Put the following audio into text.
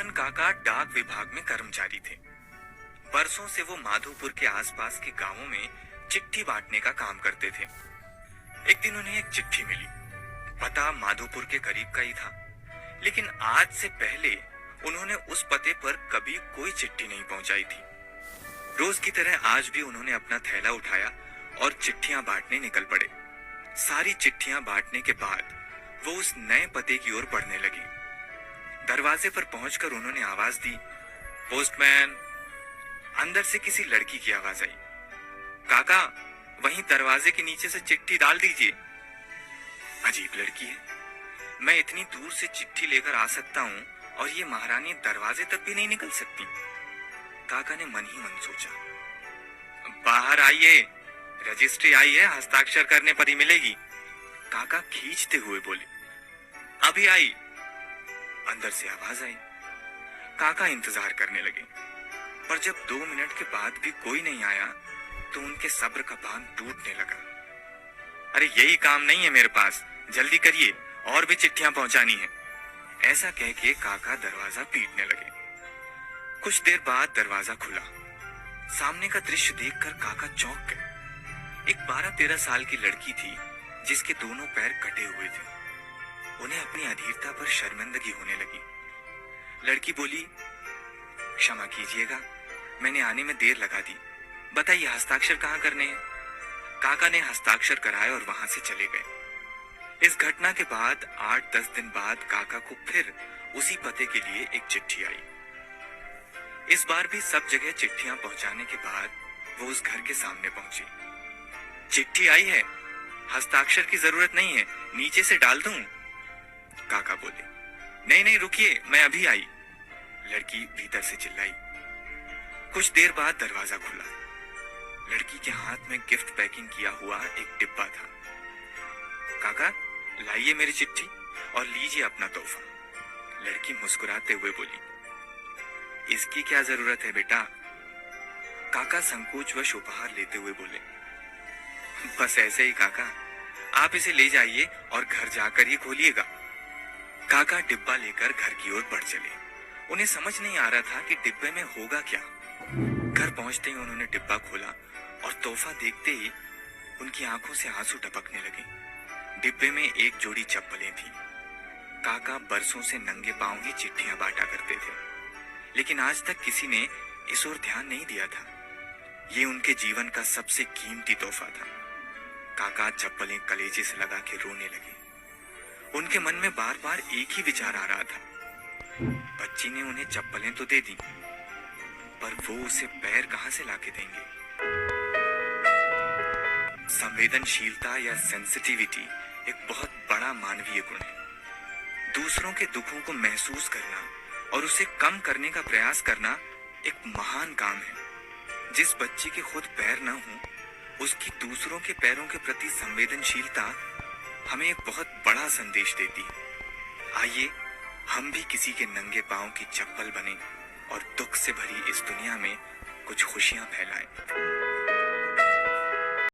मोहन काका डाक विभाग में कर्मचारी थे। बरसों से वो माधोपुर के आसपास के गांवों में चिट्ठी बांटने का काम करते थे। एक दिन उन्हें एक चिट्ठी मिली। पता माधोपुर के करीब का ही था, लेकिन आज से पहले उन्होंने उस पते पर कभी कोई चिट्ठी नहीं पहुंचाई थी। रोज की तरह आज भी उन्होंने अपना थैला उठाया और चिट्ठियां बांटने निकल पड़े। सारी चिट्ठियां बांटने के बाद वो उस नए पते की ओर बढ़ने लगी। दरवाजे पर पहुंचकर उन्होंने आवाज दी, पोस्टमैन। अंदर से किसी लड़की की आवाज आई, काका वहीं दरवाजे के नीचे से चिट्ठी डाल दीजिए। अजीब लड़की है, मैं इतनी दूर से चिट्ठी लेकर आ सकता हूँ और ये महारानी दरवाजे तक भी नहीं निकल सकती। काका ने मन ही मन सोचा। बाहर आइए, रजिस्ट्री आई है, हस्ताक्षर करने पर ही मिलेगी। काका खींचते हुए बोले, अभी आई। अंदर से आवाज आई। काका इंतजार करने लगे, पर जब 2 मिनट के बाद भी कोई नहीं आया तो उनके सब्र का बांध टूटने लगा। अरे यही काम नहीं है मेरे पास, जल्दी करिए, और भी चिट्ठियां पहुंचानी है। ऐसा कह के काका दरवाजा पीटने लगे। कुछ देर बाद दरवाजा खुला। सामने का दृश्य देखकर काका चौंक गए। एक 12-13 साल की लड़की थी जिसके दोनों पैर कटे हुए थे। उन्हें अपनी अधीरता पर शर्मिंदगी होने लगी। लड़की बोली, क्षमा कीजिएगा, मैंने आने में देर लगा दी। बताइए हस्ताक्षर कहाँ करने हैं? काका ने हस्ताक्षर कराए और वहां से चले गए। इस घटना के बाद 8-10 दिन बाद काका को फिर उसी पते के लिए एक चिट्ठी आई। इस बार भी सब जगह चिट्ठियां पहुंचाने के बाद वो उस घर के सामने पहुंची। चिट्ठी आई है, हस्ताक्षर की जरूरत नहीं है, नीचे से डाल दूं? काका बोले, नहीं नहीं रुकिए, मैं अभी आई। लड़की भीतर से चिल्लाई। कुछ देर बाद दरवाजा खुला। लड़की के हाथ में गिफ्ट पैकिंग किया हुआ एक डिब्बा था। काका लाइए मेरी चिट्ठी और लीजिए अपना तोहफा। लड़की मुस्कुराते हुए बोली, इसकी क्या जरूरत है बेटा? काका संकोचवश उपहार लेते हुए बोले, बस ऐसे ही काका, आप इसे ले जाइए और घर जाकर ही खोलिएगा। काका डिब्बा लेकर घर की ओर बढ़ चले। उन्हें समझ नहीं आ रहा था कि डिब्बे में होगा क्या। घर पहुंचते ही उन्होंने डिब्बा खोला और तोहफा देखते ही उनकी आंखों से आंसू टपकने लगे। डिब्बे में एक जोड़ी चप्पलें थी। काका बरसों से नंगे पांव ही चिट्ठियां बांटा करते थे, लेकिन आज तक किसी ने इस ओर ध्यान नहीं दिया था। ये उनके जीवन का सबसे कीमती तोहफा था। काका चप्पलें कलेजे से लगा के रोने लगे। उनके मन में बार बार एक ही विचार आ रहा था, बच्ची ने उन्हें चप्पलें तो दे दी, पर वो उसे पैर कहां से लाके देंगे? संवेदनशीलता या सेंसिटिविटी एक बहुत बड़ा मानवीय गुण है। दूसरों के दुखों को महसूस करना और उसे कम करने का प्रयास करना एक महान काम है। जिस बच्ची के खुद पैर न हो, उसकी दूसरों के पैरों के प्रति संवेदनशीलता हमें एक बहुत बड़ा संदेश देती है। आइए हम भी किसी के नंगे पांव की चप्पल बने और दुख से भरी इस दुनिया में कुछ खुशियां फैलाएं।